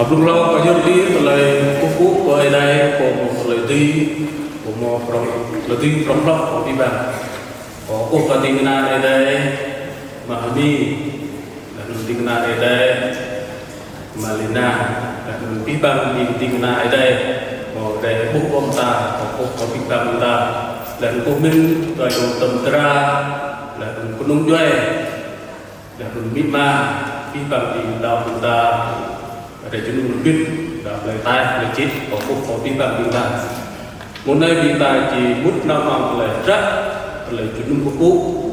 lung lo có dân đi lời cú của ai đây của một lời đi của một lời đi trong lo của đi bạn có cuộc và tình na ai đây mà đi là tình na ai đây mà lina là đi bằng tình na ai đây một cái bút ông ta có bị bằng ta là cô minh rồi đồng tâm tra là cô nông doanh là cô mỹ ma bị bằng thì đào ta để cho mình biết đào lời tai lời chết có bị bằng ta một nơi bị ta chỉ bút năm bằng lời rất lời cho mình cũ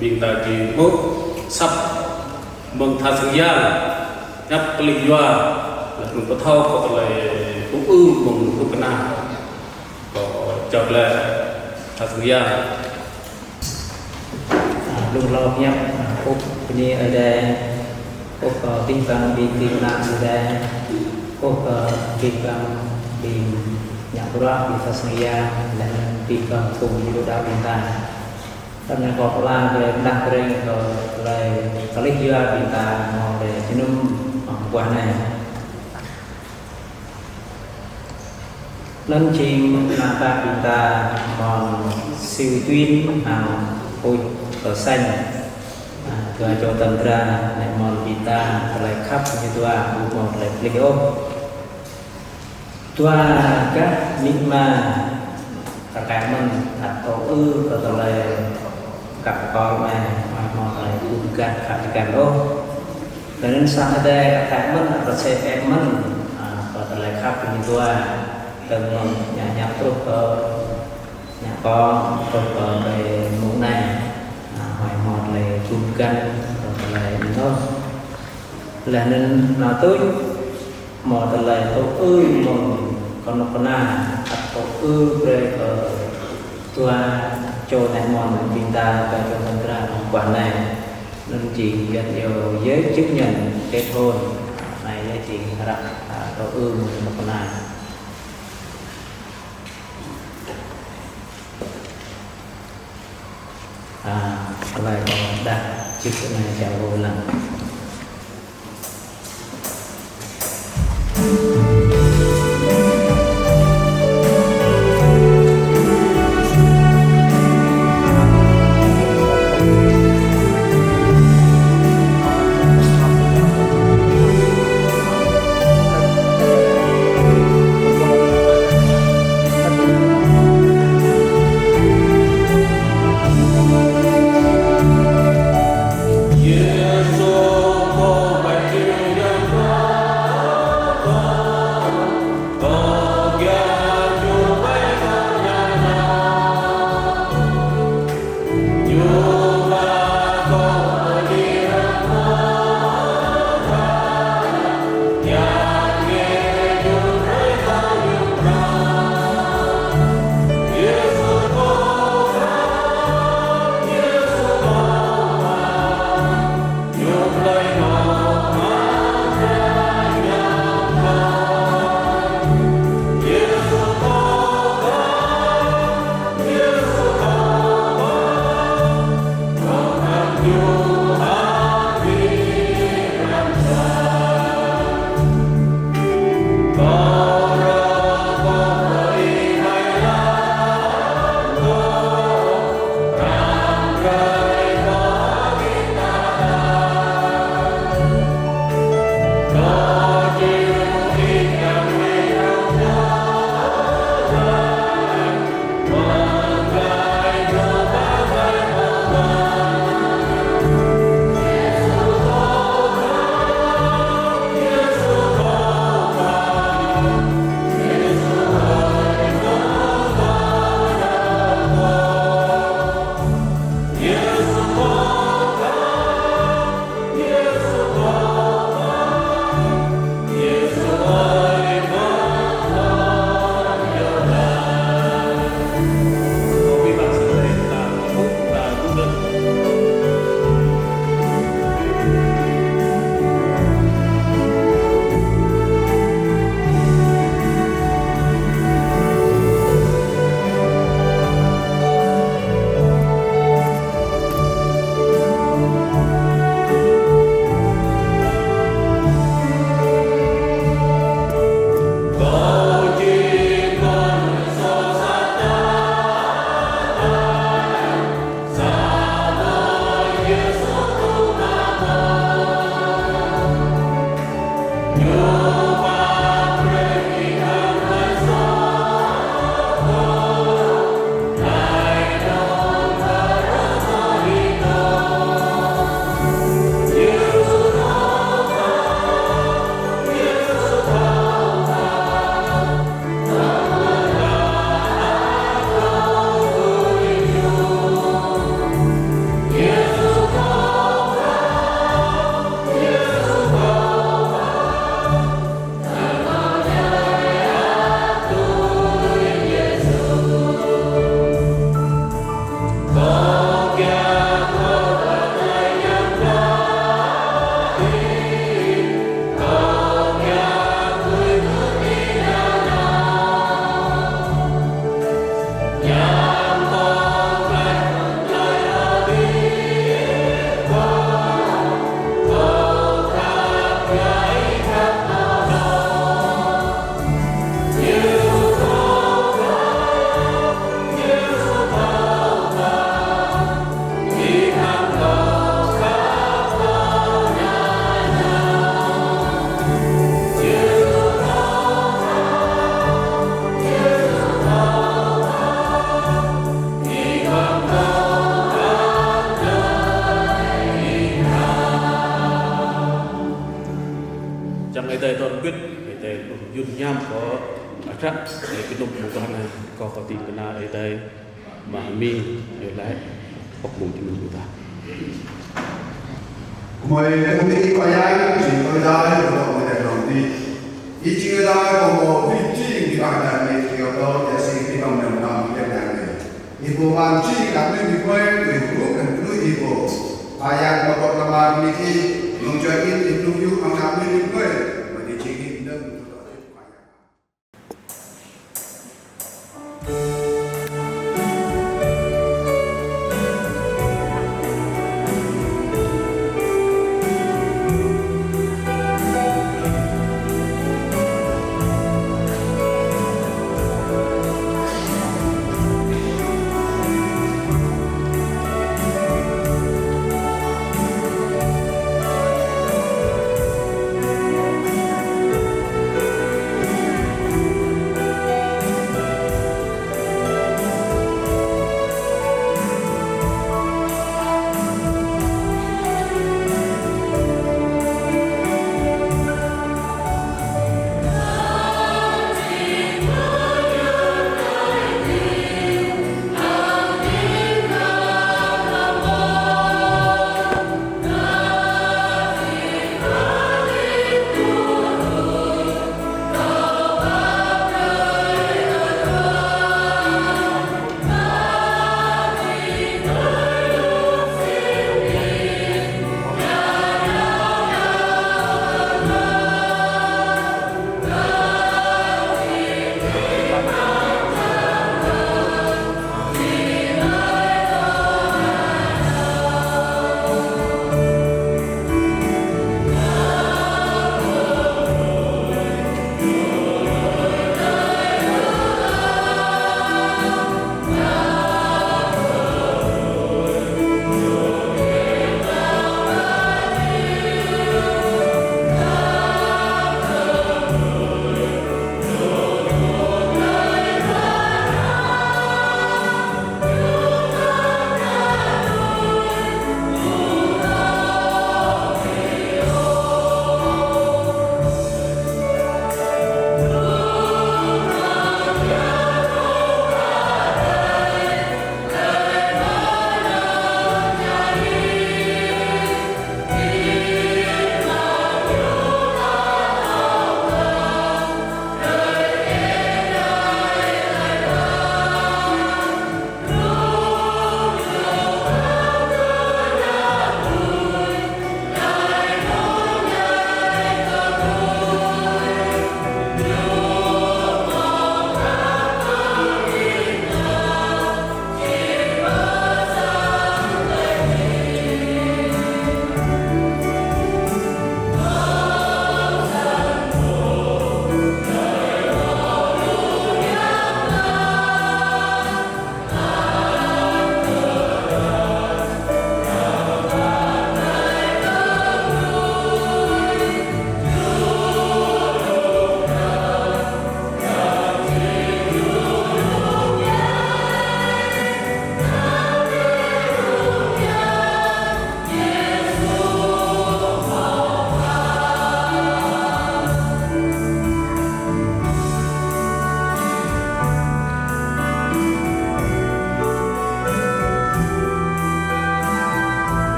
bị ta chỉ bút sắp mừng thà sinh gian nhắc linh doa là mình có thao có lời cũng mừng cũng cái nào có chợt là thật sự ra lung lo nhấp ốc ini ada ốc timbang di timnas ada ốc timbang di Nyapura di Tasmania dan timbang cùng di Đảo Bình Tàn dan yang popular về đặc trưng rồi kali juga Bình Tàn để chính buah này lên trên là ta chúng ta còn siêu tuyến ôi ở xanh ke Jawa Tengah nek mon kita terlai khắp như tua một lại video tua các nikma kakak men atau atau lại cặp con mà mon lại bukan kakak lo dan sang ada kakak men atau saya men terlai khắp như tua từng nhà trúc nhà con trúc về mũ này hỏi một là chung canh rồi là nó là nên nó tới một là tôi một còn nó còn à tôi về tua cho này mòn chúng ta và cho chúng ta quản này nên chỉ gần nhiều giới chứng nhận kết hôn này chỉ đặt tôi một con này lại còn đặt chiếc này chào vô lần để yun nham có chắc để cái nông một con này có tiền cái nào ở đây mà mi để lại học bổng thì mình ta mọi công ty có ai chỉ có ai rồi mọi người làm đi ý chí người ta có một vị trí thì bạn đã biết điều đó để xin thì bằng lòng làm cái này ý bộ ban chỉ làm nên việc quay về lúc cần cứ ý bộ ayat mà có làm đi thì nông dân in thì nông dân ăn làm nên việc quay mà đi chỉ đi nâng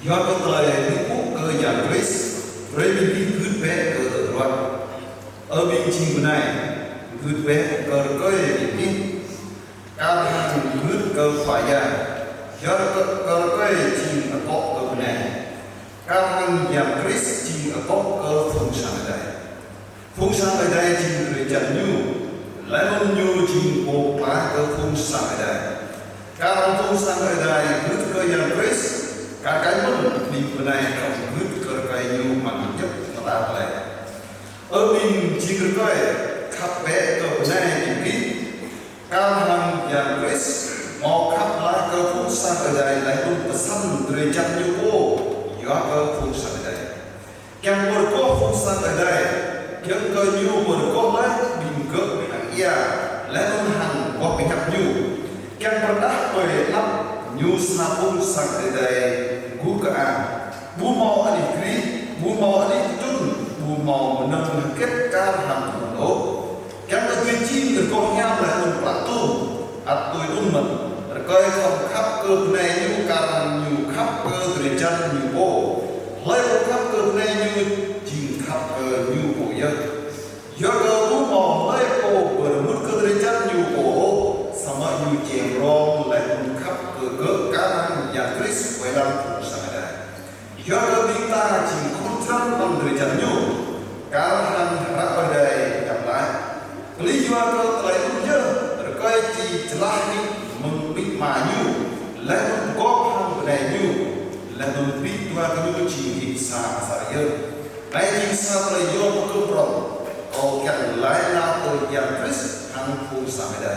do có lời nước quốc cơ nhà Chris với bên kia cứ bé cơ tự loạn ở bên chi của này cứ bé cơ cơ bên kia cao hàng cứ cơ phải ra do cơ cơ chi ở có cơ này cao hàng nhà Chris chi ở có cơ phong sang ở đây chi người chẳng nhu lại mong nhu chi bộ má cơ phong sang ở đây cao hàng phong sang ở đây cứ cơ nhà Chris cả cái mình của này không cứ cơ cái nhu mà nhất nó ta lại ở mình chi cơ cái khắp bé cơ này thì cao hàng nhà Chris mò khắp lá cơ phong sang ở đây lại luôn có sẵn người chẳng nhu cô do cơ phong sang ở đây càng một có phong sang ở đây càng cơ nhu một có lấy bình cơ hàng ia lấy luôn hàng có bị nhập nhu càng một đắt về lắm nhu sa phong sang ở đây cú cả bu mò anh đi bu mò anh đi chun bu mò nâng kết cao hàng thủ đô càng là tuyên chi được con nhau lại một quả tu tôi mình coi không khắp cơ này như càng nhiều khắp cơ từ chân nhiều bộ lấy một khắp cơ này như chìm khắp cơ nhiều bộ dân do cơ bút mò lấy bộ vừa mất cơ từ chân nhiều bộ xong rồi nhiều chèn rong lại một khắp cơ cá nhà Chris quay làm phụ sang đây do cơ chúng ta chỉ không thân bằng từ chân nhiều cá hàng ra ở đây gặp lại lý do cơ lại không nhớ coi chỉ là mình bị mà nhu lại mình có hàng này nhu lại mình bị qua cái nhu chỉ bị xa xa yêu lại chỉ xa là yêu một cơ rộng còn càng lại là từ nhà Chris hàng phụ xa đây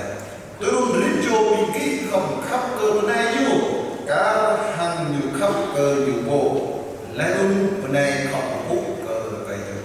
tôi luôn đến cho mình cái không khắp cơ này nhu cả hàng nhiều khắp cơ nhiều bộ lại luôn này không hút cơ cái yêu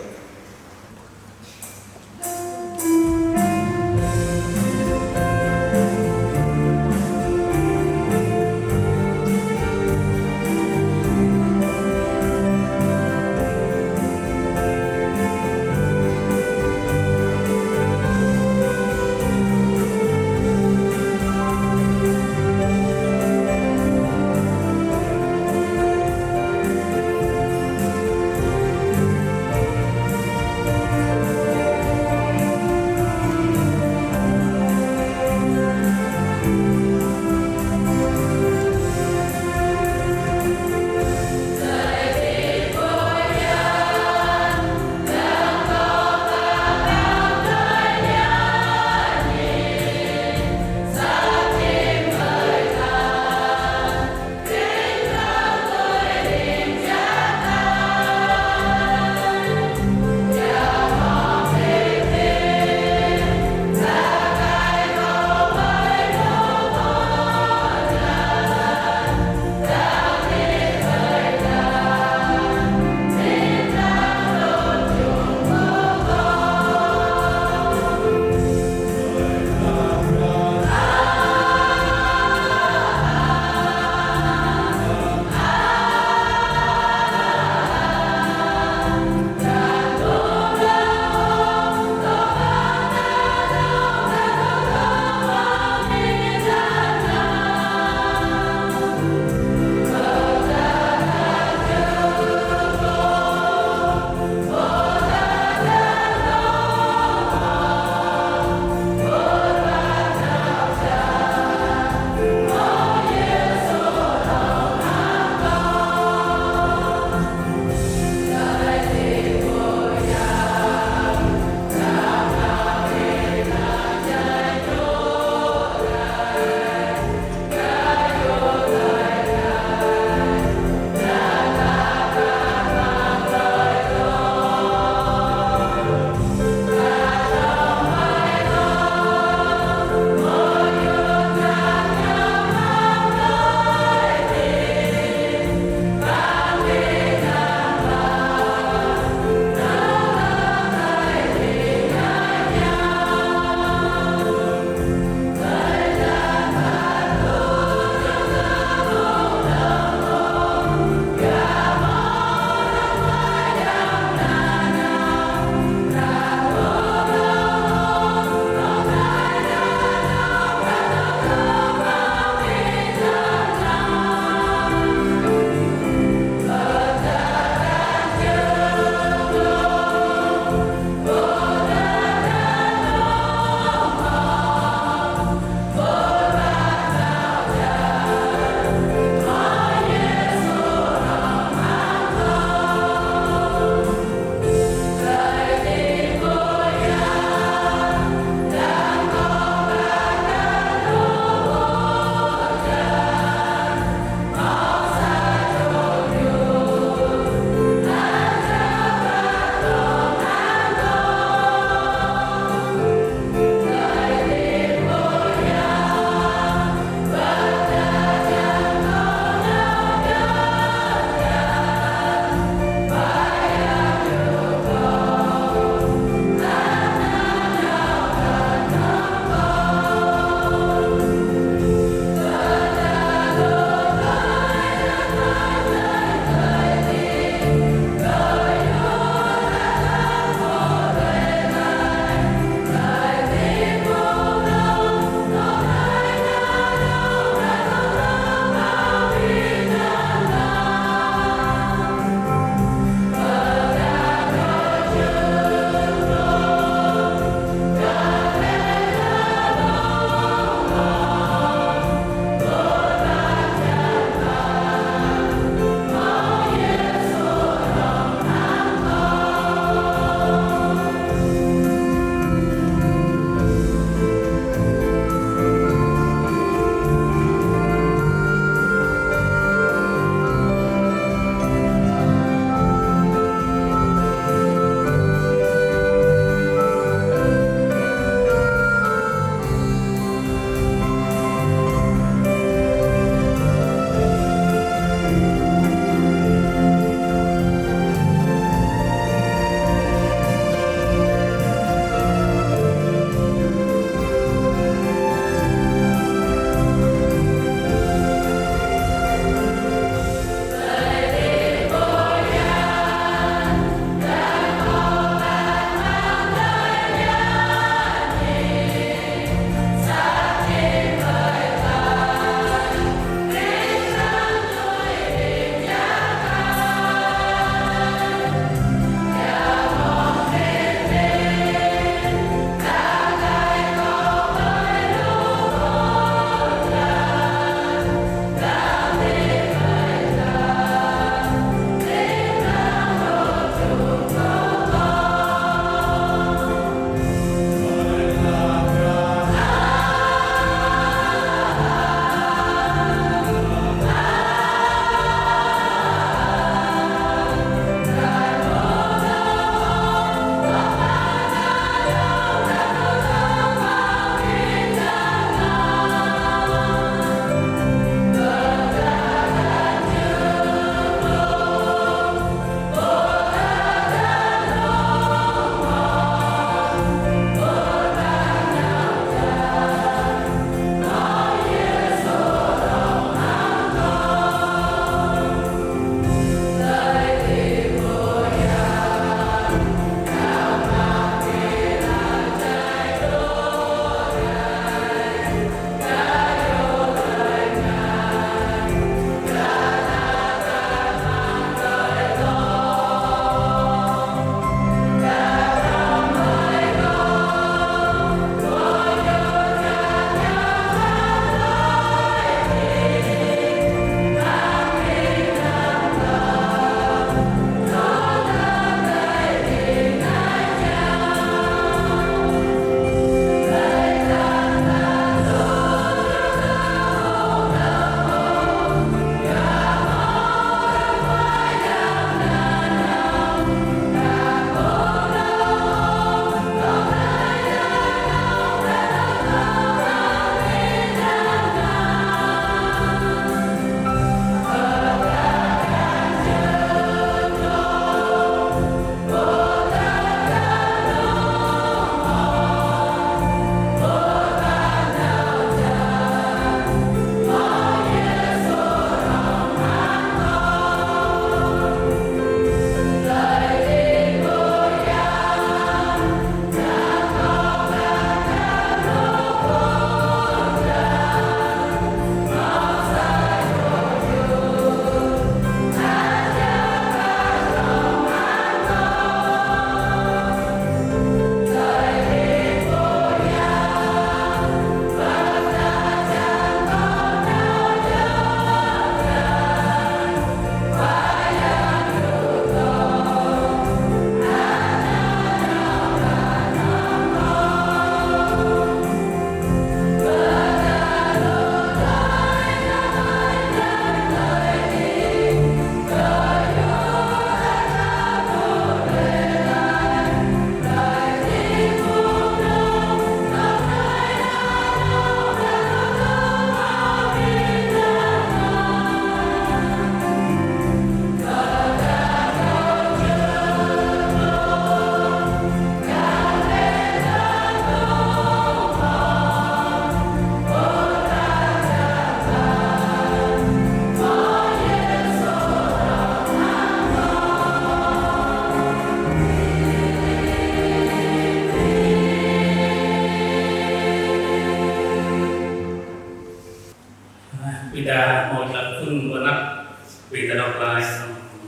vì ta đọc lại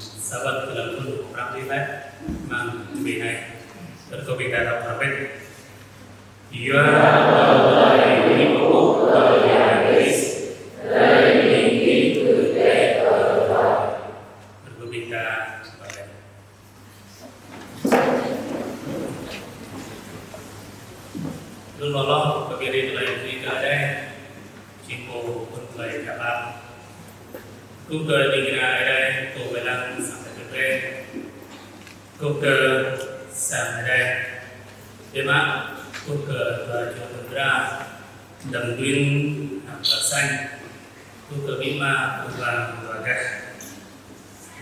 sa vật là quân của Ram đi phép mang vì này tất có vì ta đọc là biết Yua lời quý bố lời nhà Christ lời linh ký cử tế ở đó tất có vì ta và đây luôn lo và việc đi lời quý cả đây chỉ cô quân lời cả ba cô cơ tình ở đây cô về làm sáng tại đây cô cơ sáng ở đây thế mà cô cơ và cho tôi ra đầm nguyên hạt quả xanh cô cơ bí ma cô vàng và cái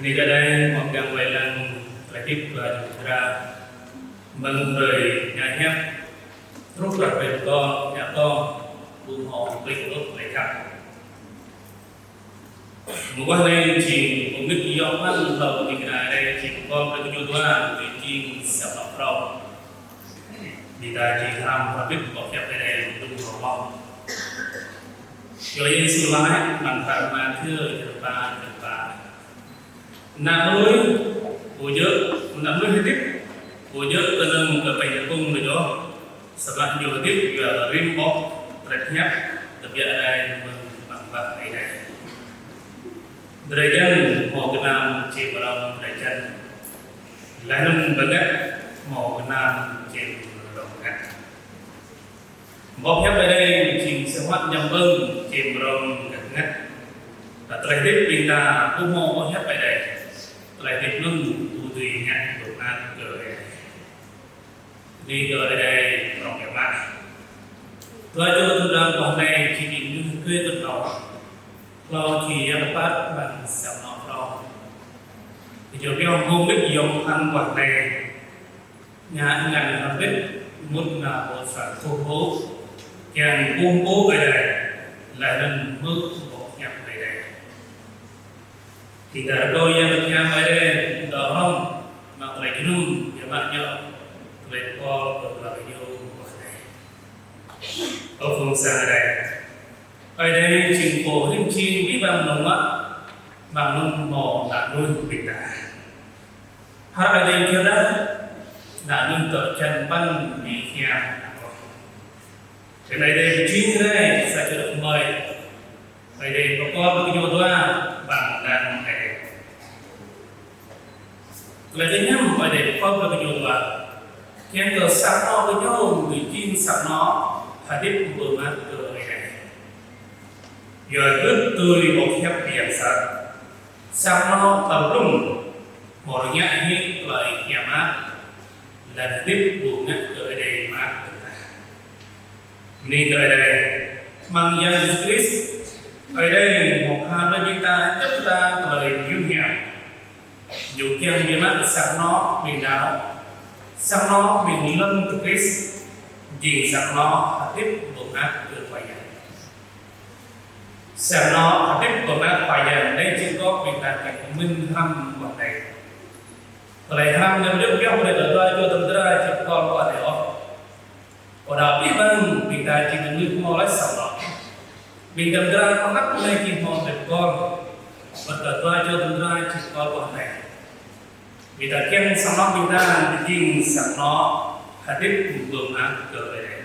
đi ra đây một gang về làm phải tiếp và cho ra mừng người nhà nhé rút ra về con nhà con buông họ lịch lúc lại khắp một quan này chỉ một cái dòng văn đầu thì cái này đây chỉ có cái nhu cầu về chi sản phẩm rau thì ta chỉ làm và biết bỏ phép cái này đúng không mong rồi sự lái bằng phải mà thưa được ba nam núi của nhớ nam núi tiếp của nhớ tên là một cái bài cung rồi đó sau đó nhiều tiếp là rim bóc rạch nhắc đặc biệt ở đây bằng vật này Đời dân một Việt Nam chỉ vào lòng đời chân lại lần vấn đề một Việt Nam chỉ vào lòng ngắt bóp phép ở đây chỉ sẽ hoạt nhầm vâng chỉ vào lòng ngắt và tại tiếp bình ta cũng mô bóp phép ở đây lại tiếp lưng tù tùy ngắt của ngắt cười đi ở đây lòng kẻ mạng tôi cho tôi rằng hôm nay chỉ định như cười tất đó lo thì em bắt bằng sẹo nọ lo thì chiều kia không biết dùng ăn quả này nhà ngành làm biết muốn là một sản thô bố kèm cung cố về đây lại lần mơ bộ nhập về đây thì đã đôi em được nhà về đây đó không mà lại cái nung để bạn nhớ về co được là nhiều quả này ở phương xa ở đây ở đây trình cổ hình chi bí bằng nồng á bằng nồng mỏ đã nuôi bình đà hát ở đây kia đó đã nuôi cỡ chân băng bị khea cái này đây chính đây sẽ cho được mời ở đây có con cái nhiều doa bằng đàn này là thứ nhất ở đây có cái nhiều doa khen cỡ sẵn nó với nhau người chim sẵn nó hạt tiếp vừa mắt cỡ giờ cứ tươi một phép biển sẵn xong nó tập trung một nhạc như lời nhà mát là tiếp buộc nhất ở đây mát nên ở đây mang dân Christ ở đây một hai nơi chúng ta chấp ra lời dương hiệp dù kêu như mát sẵn nó mình đáo sẵn nó mình lâm từ Christ vì sẵn nó tiếp buộc nhất từ quay nhà xem nó tiếp của nó phải giờ đây chỉ có việc là cảnh minh hâm một này lại hâm nếu được kéo để đợi cho tầm ra chỉ còn qua để đó còn đạo biết vâng việc ta chỉ cần như mò lấy sầu đó vì tầm ra con nắp này chỉ mò để con và đợi cho tầm ra chỉ còn qua này vì ta khen sau đó việc ta thì chính sẵn nó hạt tiếp của nó cờ về đây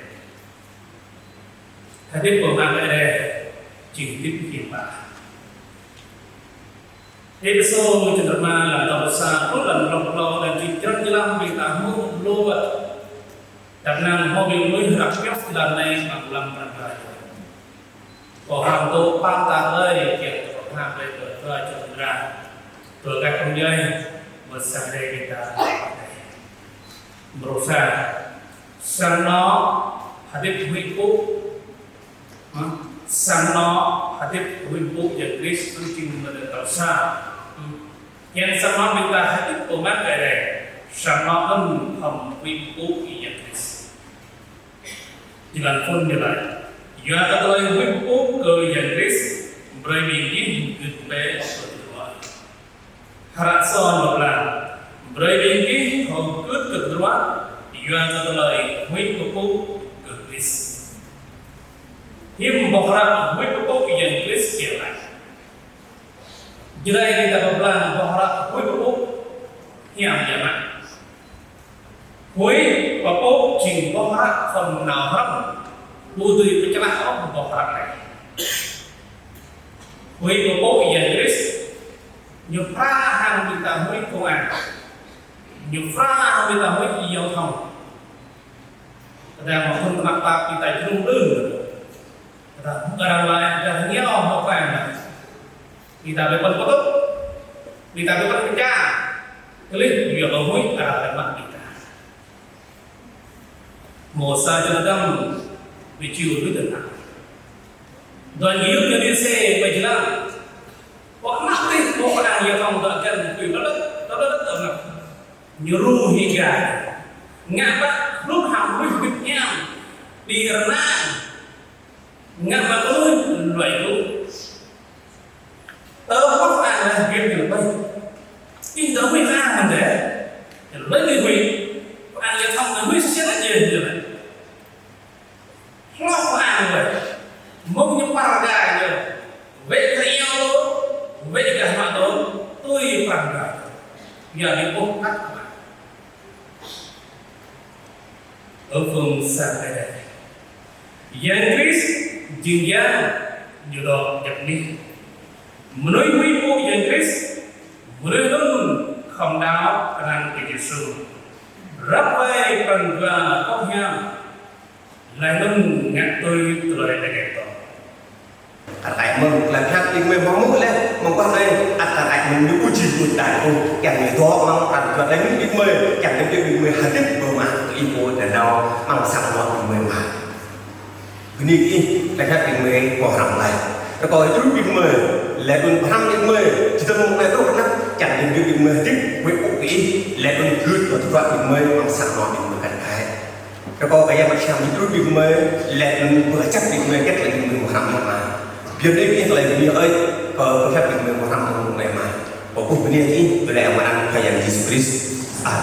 hạt tiếp của nó về đây chỉ tiếp hiện tại thế số trường hợp mà là đầu xa rất là lọc lò là chỉ chân như lắm vì ta mua lô vật đặc năng họ bị mới gặp nhóc lần này bằng làm bằng lại có hàng tô ba ta ơi kiện có hàng đây rồi cho ra rồi các công dây một sang đây người ta brosa sang nó hạt tiếp huy cũ sang nó hạt tiếp huynh phụ nhận Christ tương trình mà được tạo xa nhưng sang nó mình ta hạt tiếp của mát cái này sang nó âm hầm huynh phụ nhận Christ thì là phân như vậy do ta tôi huynh phụ cơ nhận Christ bởi vì những người bé ở tuổi tuổi hạt son một là bởi vì những hồng cướp cực đoán do ta tôi huynh phụ cơ Christ hiếm một ra với cái câu chuyện Christ kia lại Jadi kita berpelan bahwa hui bapuk hiam jamak. Hui bapuk jing bahwa phần nào hấp butuh pencelah bahwa này. Hui bapuk yang Inggris nyupra hàng kita hui công an, nyupra hàng kita hui giao thông. Kadang waktu kenapa kita cenderung kadang lain kadangnya apa kan? Kita dapat foto, kita dapat kerja, klik dia ngomong arah lemak kita. Mosa jenadam biciu itu tenang. Dan hidup jadi se berjalan. Wah mati, wah orang yang kamu tak akan kuih lalu nyuruh hingga ngapa lúc học với Việt Nam đi renang ngapa ơi loại luôn mất ăn là việc được bây khi đó mới ra mình để lấy người Việt ăn giao thông là mới sẽ là gì rồi lo ăn rồi mong những paradise rồi vậy thì yêu luôn vậy cả mà tôi phản cảm giờ đi bốc tắt ở phương xa tại đây Yang Chris dừng dáng nhiều đò nhập đi menurut ibu Yang Chris menurut không đau khả năng của Giêsu rất vây phần và có nhau lại nâng ngắt tôi lời lại ngày tỏ tại mừng là khác thì mình mong muốn lên mong quan đây tại mình những uji buồn đại cô chẳng người đó mong và đánh những mơ chẳng đánh những mơ hạt tích bờ mà ý cô để nó mang sang nó thì mơ mà cái này là khác thì mơ bỏ hỏng lại nó coi chút những mơ là đồn tham những mơ chỉ tâm mong này đâu nó chẳng đánh những mơ tích với ủ ý là đồn cứ và thực hiện những mơ mang sang nó thì mơ cảnh thái nó coi cái em mà xem những chút những mơ là đồn vừa chắc những mơ kết là những mơ hỏng mà việc đấy biết là việc ơi có phép mình một năm một ngày mà có cuộc vấn đề gì tôi lại mà ăn phải dành Jesus Christ à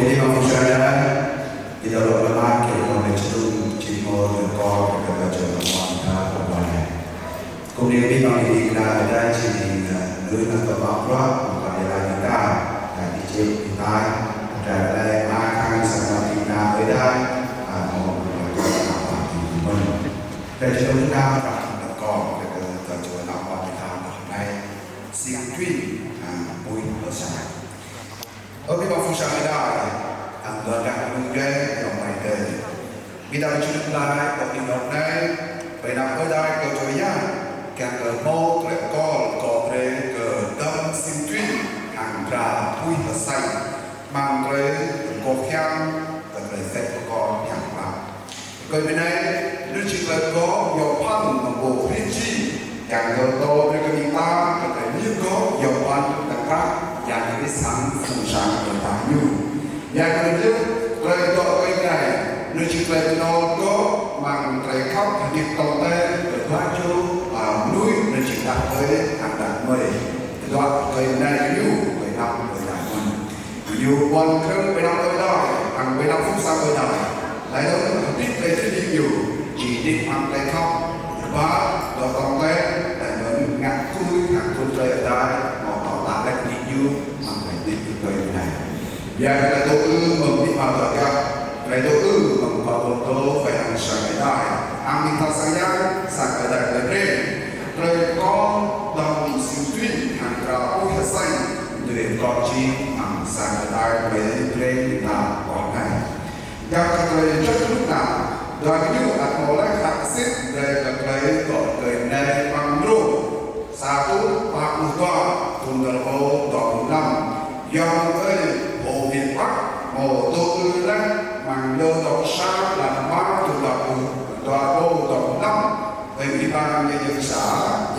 ini mampu saya di dalam lama kita mencoba cimo dan kau kita baca kita berbagai. Kemudian ini mampu kita ada ciri dari atau apa bukan dari kita dan dicip kita ada dari makan sama kita beda mau berbagai apa di mana. Dan kita dan kau kita baca apa kita berbagai singkui bui besar. Oke, mampu saya ada. Anda dah menunggu yang mai dari. Kita berjumpa lagi pada hari ini. Pada hari ini, kita mau rekor korek ke dalam sintui antara pui besar, mangre kokiam dan resep kor yang lama. Kemudian, lucu rekor yang pan membawa kunci yang terlalu berkembang dan juga yang pan tengah yang disang fungsi bertanya. Yang kedua, rekor ini lucu rekor mang rekor di tempat berbaju nuôi nên chỉ đạt tới hàng đạt mười đoạn thời này yêu về năm về đại môn yêu quan thương về năm tới đó hàng về năm phút sau tới đời lại đó là biết về cái gì nhiều chỉ đi mang tay không và đó còn cái để mình ngắt thui hàng thui trời ở đây họ làm cái gì nhiều mang phải đi tới này và cái đầu tư mình đi vào đời các cái đầu tư mình vào đầu tư phải hàng sáng cái đại hàng mình thật sáng sáng cái đại là riêng rồi có đồng sinh tuyển hàng trào ôi hết xanh để có chi hàng sáng cái đại với riêng là có này các người rất lúc nào đoàn như ạc mô lãnh hạng xích để các người có người này bằng rô xa tú bạc mù tòa cùng đợt hồ đỏ năm dòng ơi hồ việt bắc mô tô ư lãnh bằng lô đọc xa làm bác từ đọc tòa đô đọc năm về ủy ban nhân dân xã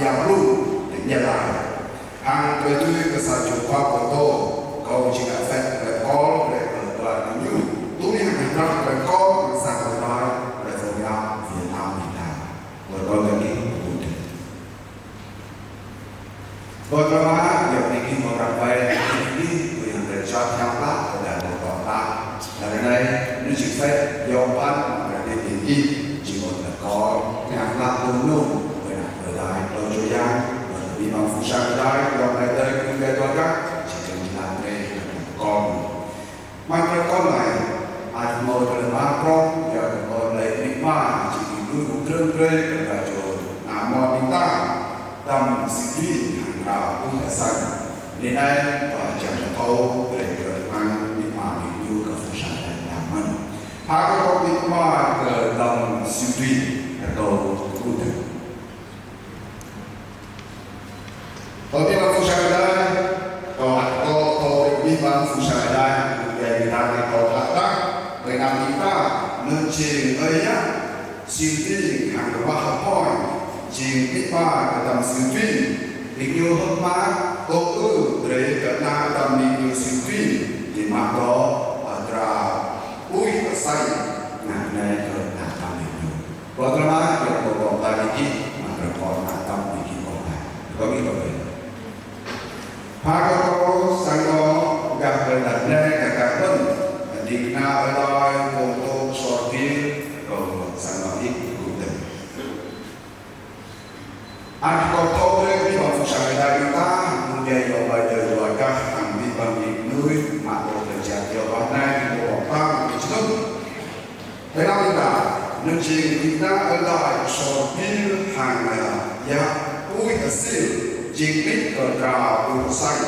Giang Lu tỉnh Gia Lai hàng người tươi cơ sở chủ khoa của tô cầu chỉ là phép để có để ở đoàn như tú đi hàng năm để có sang người nói để phổ biến Việt Nam Việt Nam và có những cái cụ thể. Pertama, yang ingin menggambarkan ini yang berjaya nyata dan berkata karena ini juga jawaban dari ini jika có ngàn lạ tương nung với nặng ở đại ở chỗ giang vì bằng phụ sang đại dòng này đây cũng gây toán các chỉ cần làm đây còn mang cái con này ai mơ là ba con giờ còn lấy đi ba chỉ nuôi cũng trơn trơn là chỗ mò mình ta tâm sinh viên hàng rào cũng là xanh nên đây và chẳng thâu để mang đi mà mình yêu các phụ sang đại làm mình hai cái con đi mà tâm sinh viên atau kudu. Kalau kita fusadan, kalau bimbang fusadan, jadi kita kalau kata, dengan kita mencintai sini hàng ba point, chính kita dalam sini, video hotma, dari kerana dalam video sini, di mana ada besar, nah kerana pertama yang berkata ini berkata atam bikin orang kami boleh hak kau sango gak berdana kakak pun dikna oleh untuk sortir kau sango ikut anak kau tahu lebih mahu saya kita kemudian yang baca doa ambil bagi nuôi makhluk terjadi warna di bawah itu dalam kita nên chỉ kita ở lại so biên hàng ya ui ở xịn chỉ biết ở trào ui xanh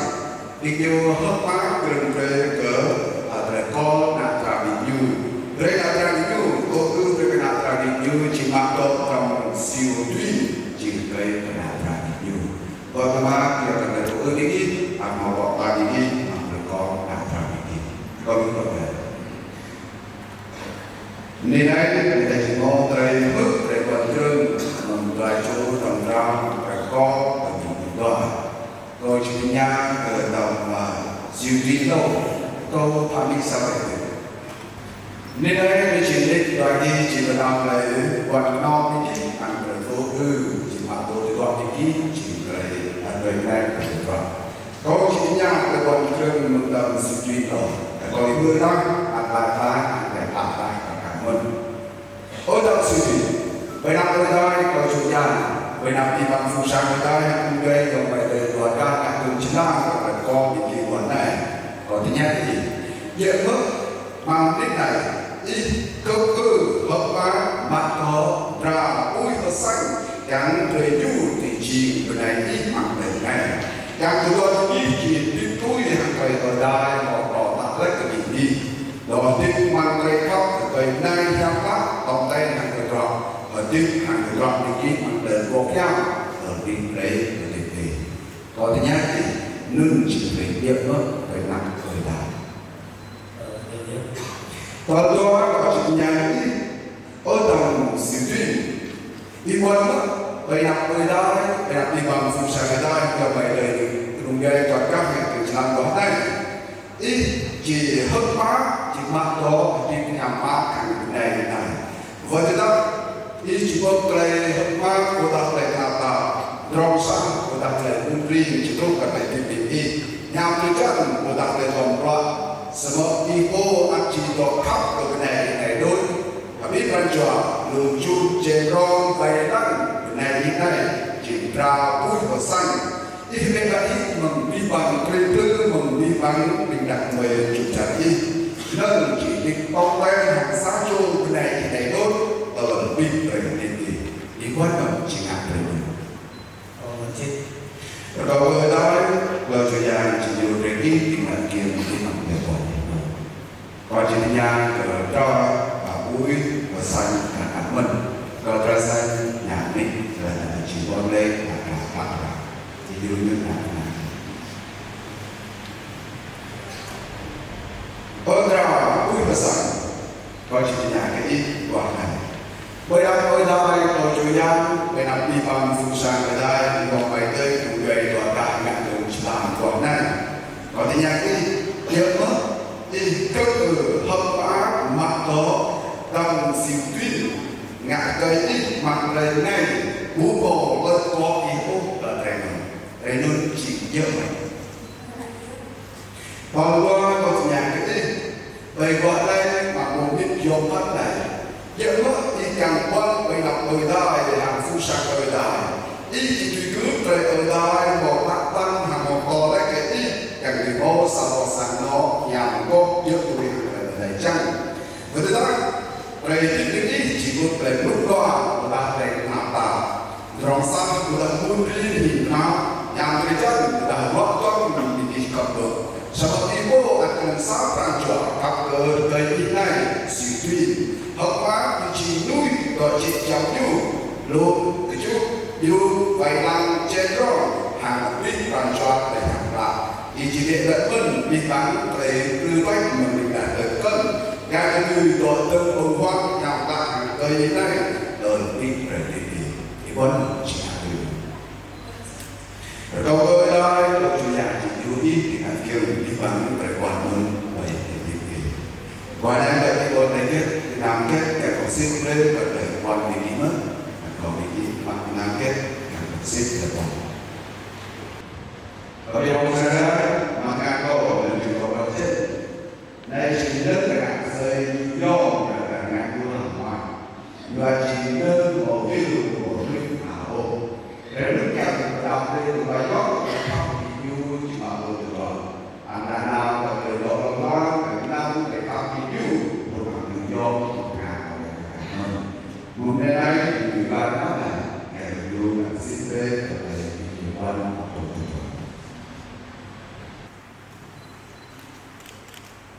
đi kêu hấp bác gần về cỡ ở đây con nạt trà bị nhu đây là trà bị nhu tôi ư với cái nạt trà bị nhu chỉ mặc đồ trong siêu tuy chỉ cái nạt trà bị nhu tôi các bác kia cần là tôi ư đi mà bỏ ta đi mà được con nạt trà bị nhu con biết rồi nên ấy người ta chỉ ngô trai mức trai quan trương trai chú tầm rau trai có tầm những đoàn rồi chúng nhà ở tầm siêu trí đâu câu phạm lý sao vậy nên ấy cái chuyện đấy đoàn đi chỉ là làm lại quan non đi ăn rồi vô ư chỉ mà tôi đoàn đi chỉ rồi ăn rồi này rồi có chúng nhà ở quan trương tầm siêu trí đâu Còn người đang ăn lại thái để làm lại cảm ơn ôi đạo sĩ vậy năm tôi đây có chủ nhà vậy năm đi bằng phụ sang người ta cũng gây rồi vậy để đoàn ra cả đường chính là và con bị kỳ quẩn này có thứ nhất thì dễ mất mang đích này ít cơ hợp phá mặt có ra ui và xanh gắn về du thì chỉ người này ít mặc để này gắn từ đó ít chỉ đi túi hàng cây ở đây họ đỏ tạc lấy cái gì đi đó thì mang cây khóc cây này nhắm mắt tòng tay hàng cây trọ ở trên hàng cây trọ thì chỉ mặc để vô nhau ở bên đấy ở bên đây có thứ nhất thì nâng chỉ về biết mất phải nặng thời đại toàn đó có chỉ nhà đi ở đồng xứ tuyên đi quân mất vậy nặng thời đại vậy nặng đi bằng phụ sang thời đại cho vậy đời đồng nghề toàn các hàng từ làm đó đây ít chỉ hấp phá chỉ mặc đó trên nhà phá hàng này vậy đó ít chỉ có cái hấp phá của ta lại là ta rong sang của ta lại đơn riêng chỉ tốt cả này thì bị nhà tôi chắc của ta lại còn loạn sớm đi cô ăn chỉ đọc khắp cái này đôi và biết ban trò lường chun chè ron vầy đăng này như này chỉ ra vui và xanh ít bên là ít mừng đi bằng cây tư mừng đi bằng bình đẳng về chủ trả đi nên chỉ định bóng tay hàng xã châu cái này đôi ở bên về nên đi quan trọng chỉ ngạc về mình rồi ở đó là thời gian chỉ nhiều để ít thì là kiếm thì bằng để bỏ còn chỉ nhà cho và vui và xanh là cảm ơn rồi ra xanh nhà mình là chỉ còn lên là cả thì như là ở đó vui và xanh còn chỉ nhà cái ít quả này bây giờ có chủ nhà để nằm đi bằng phụ sang ở đây còn phải tới cùng về đoàn đại ngàn đường làm còn này có thể nhà cái nhớ mất đi cơ hợp phá mặt đó đồng xỉu tuyên ngã cây ít mặt lên ngay bố bò lên có ý hô ở đây nên chỉ nhớ mình còn qua có nhà cái ít vậy gọi đây mà một biết dồn hết này nhớ mất đi càng quan phải đọc đời đại để làm phu sang đời đại ý chỉ tùy cứ trời đời đại một tác tăng hàng một to đấy cái ý càng người bố sao sang nó nhằm có nhớ tùy hàng đời chăng với thứ đó rồi tiếp ý chỉ một lời lúc đó là lời nào tạo rong sang là muốn đi nhìn nào nhằm cái chân là gót con mình đi cầm được seperti itu akan sampai các cái ini suy tuyên hợp pháp chỉ nuôi có chỉ chồng nhu luôn cái chút yêu phải làm trên đó hàng biết bàn cho để làm lại thì chỉ để lợi ơn bị bán về tư cách mà mình đã được cân cái người đội tương hồn hoang nhằm lại hàng cây như này đời đi về đi thì vẫn chỉ là từ câu tôi đây là chủ nhà chỉ chú ý thì hãy kêu đi bằng về quản môn về đi và đang đợi cái con này kết làm kết cái con xếp lên và đợi quan đi mất còn đi bằng làm kết cái con xếp là còn ở đây ông sẽ mà các câu là những câu đầu tiên đây chỉ rất là ngạc rơi do là ngạc vua hàng ngoài và chỉ đơn một ví dụ của mình ảo để được kéo đọc lên bài đó học thì vui mà được rồi anh đã nào là từ đó nó cái năm cái học thì vui một bằng đường do một ngàn một ngày nay thì người ta nói là ngày vui là xin về và nhiều quan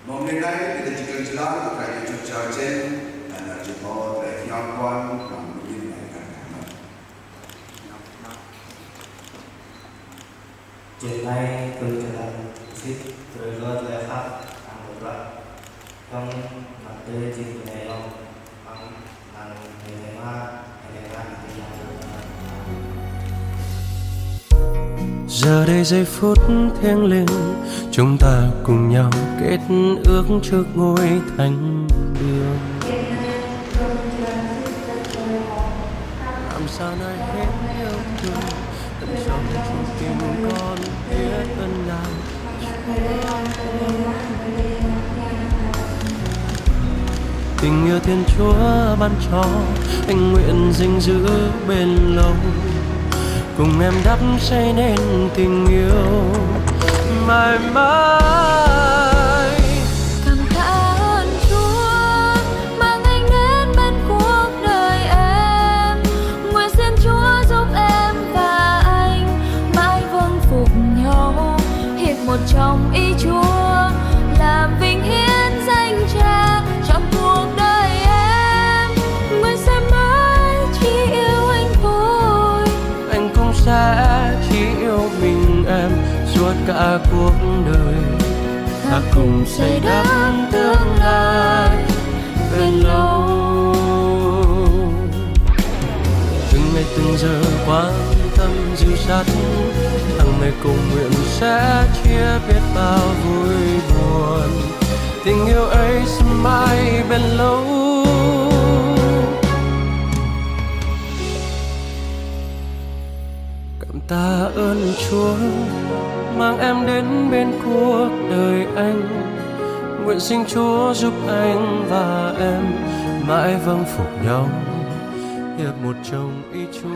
một ngày nay thì chỉ cần làm một cái chuyện trò trên là chỉ có để nhau quan bằng như này cả Chiều nay tôi trở lại xích rồi luôn là pháp hàng một loại trong mặt tươi chỉ này không bằng hàng ngày mai giờ đây giây phút thiêng liêng chúng ta cùng nhau kết ước trước ngôi thánh đường làm sao nói hết yêu thương tận sâu trong tim con biết ơn nào tình yêu Thiên Chúa ban cho, anh nguyện gìn giữ bền lâu, cùng em đắp xây nên tình yêu mãi mãi. Cảm tạ ơn Chúa mang anh đến bên cuộc đời em, nguyện xin Chúa giúp em và anh mãi vâng phục nhau, hiệp một trong ý Chúa, làm vinh hiến danh Cha trong cuộc đời em. Nguyện sẽ mãi chỉ yêu anh thôi, Anh cũng sẽ chỉ yêu mình em suốt cả cuộc đời. Ta cùng xây đắp tương lai bền lâu. Từng ngày từng giờ quan tâm dìu dắt, hàng ngày cầu nguyện sẽ chia biết bao vui buồn. Tình yêu ấy sẽ mãi bền lâu. Cảm tạ ơn Chúa mang em đến bên cuộc đời anh, nguyện xin Chúa giúp anh và em mãi vâng phục nhau, hiệp một trong ý Chúa.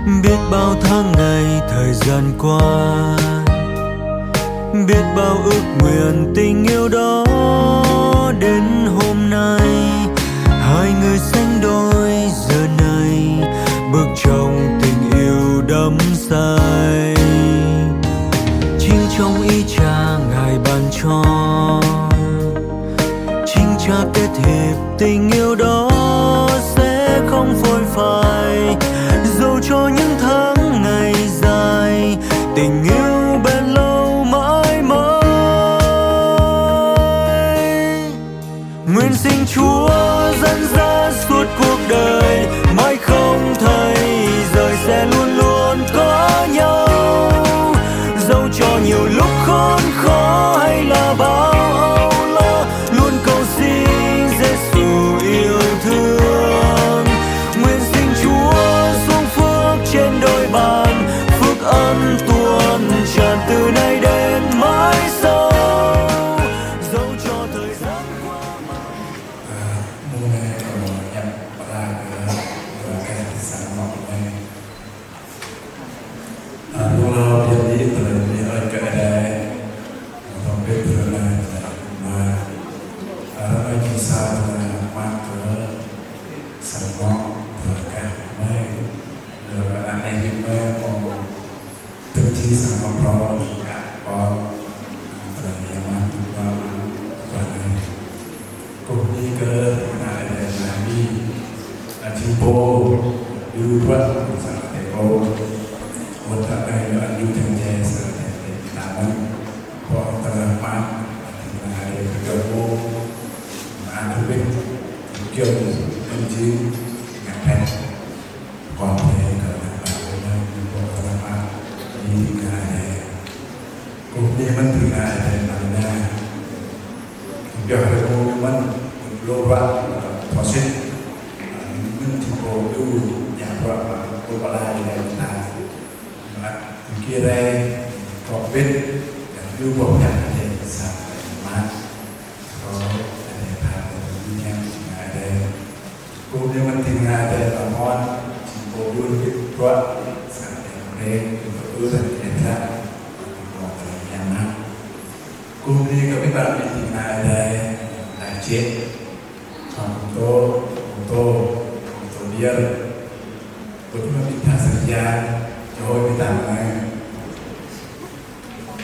Biết bao tháng ngày thời gian qua, biết bao ước nguyện tình yêu đó đến hôm nay, hai người sánh đôi giờ này bước trong tình yêu đắm say. Chính trong ý cha ngài ban cho, chính cha kết hiệp tình yêu đó sẽ không phôi phai, dẫu cho những tháng ngày dài tình yêu bền lâu mãi mãi. Nguyện xin Chúa dẫn dắt suốt cuộc đời, mãi không thấy rời sẽ luôn luôn có nhau, dẫu cho nhiều lúc khốn khó hay là bao âu lo, luôn cầu xin Giêsu yêu thương. Nguyện xin Chúa xuống phước trên đôi bàn, phước ân tuôn tràn từ nay đến mãi sau, dẫu cho thời gian qua. Mùa này còn nhập ra cái sản phẩm này luôn lo biết đi từ những ở cái đây không biết từ này mà ở đây sao là mang cỡ sản phẩm từ cái này rồi anh em biết mấy còn tự chi sản phẩm đó cả còn rồi nhà mang vào này cũng đi cơ lại để làm đi chim bồ du thuận sản thể bồ một tại đây là du thành trẻ sản thể làm ăn có tờ mạng là để cơ bồ mà ăn được biết kiểu nhân chí ngạc phép còn thể cơ là bạn có tờ mạng đi ngài này cũng đi mất từ ngài để làm ra giờ thì cô mình lô ra thọ sinh mình thì cô yêu nhà vợ và cô bà la như này là kia đây có biết yêu bộ nhà để sao mà có để thảo như nhau ngày đây cô như mình thì ngày đây là ngon chỉ cô luôn biết vợ sao để đây cô rất là ra có thể nhà nào cô đi các bạn đi thì ngày đây là chết untuk dia betul kita saja jauh kita mengenai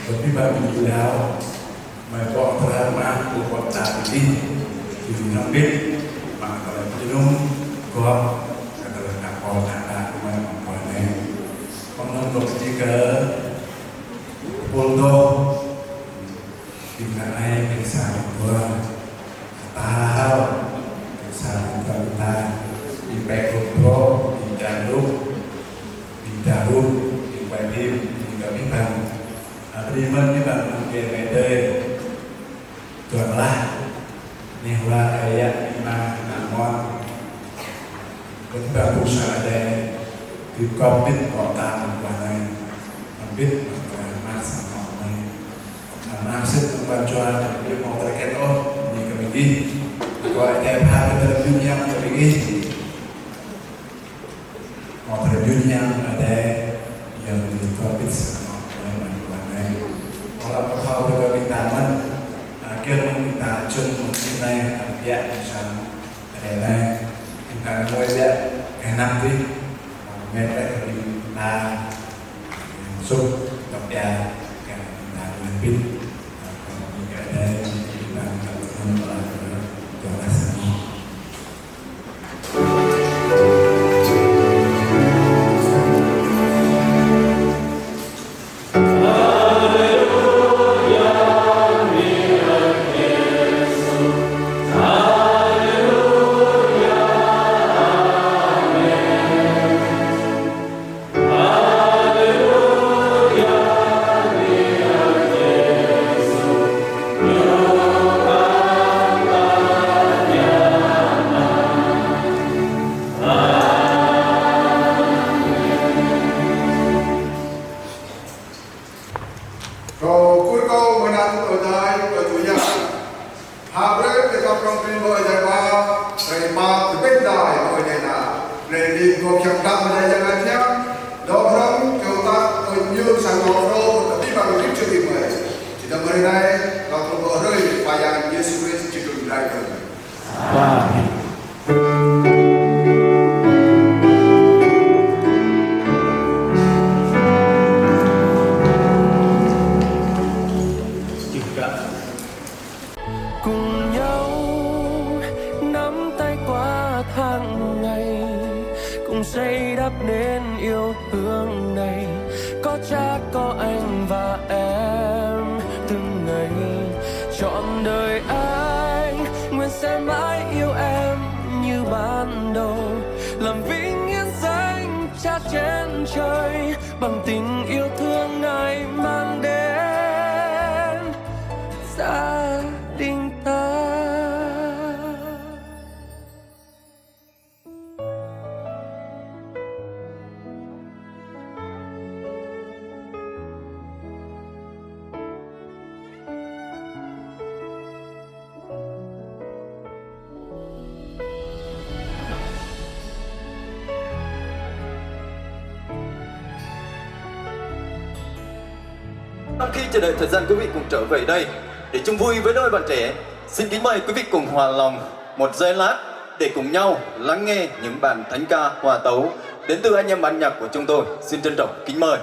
tapi bagi kita mereka terhadap buat tadi di nambit maka kalau jenuh kau kata kau kata kau mempunyai penonton ketika poldo dikenai kisah dua tahu kisah kita di Pekotro, di Daruk, di Badim, di Kapitan. Beriman kita mungkin ada tuanlah nihwa ayat iman namon kita usaha ada di Kopit kota Mangkuanai, Kopit Mas Mangkuanai. Maksud pembacuan dia mau terkait di kemidi. Gọi em hai cái tờ duy nhân ở bên một tờ duy nhân ở đây giờ thì có biết sự ở mình và này có là có thao theo cái ta mất kêu mình ta chân một cái này dạng sao để này chúng ta nuôi dạng cái năm đi nghe lại thì ta giúp đọc nhà cái ta làm biết cái đây chúng ta không là Hallelujah, nơi đây có tôi có rơi và yang Yesus Christ chỉ cần đại cần. cùng nhau nắm tay qua tháng ngày, cùng xây đắp nên yêu thương này. Có cha có anh và em từng ngày, trọn đời anh nguyện sẽ mãi yêu em như ban đầu, làm vinh hiển danh cha trên trời bằng tình yêu thương ngài mang đến gia đình ta. Trong khi chờ đợi thời gian quý vị cùng trở về đây để chung vui với đôi bạn trẻ, xin kính mời quý vị cùng hòa lòng một giây lát để cùng nhau lắng nghe những bản thánh ca hòa tấu đến từ anh em ban nhạc của chúng tôi. Xin trân trọng kính mời.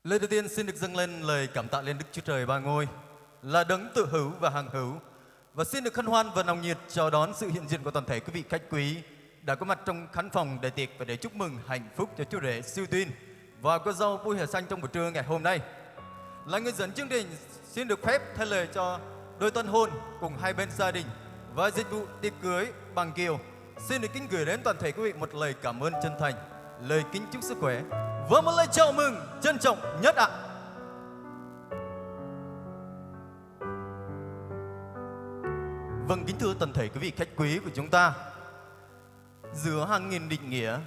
Lời đầu tiên xin được dâng lên lời cảm tạ lên Đức Chúa Trời Ba Ngôi, là đấng tự hữu và hằng hữu. Và xin được hân hoan và nồng nhiệt chào đón sự hiện diện của toàn thể quý vị khách quý đã có mặt trong khán phòng đại tiệc và để chúc mừng hạnh phúc cho Chúa Rể siêu tuyên và cô dâu Bùi Hà Xanh trong buổi trưa ngày hôm nay. Là người dẫn chương trình, xin được phép thay lời cho đôi tân hôn cùng hai bên gia đình và dịch vụ tiệc cưới bằng kiều. Xin được kính gửi đến toàn thể quý vị một lời cảm ơn chân thành, lời kính chúc sức khỏe và một lời chào mừng trân trọng nhất ạ. Vâng, kính thưa toàn thể quý vị khách quý của chúng ta, giữa hàng nghìn định nghĩa,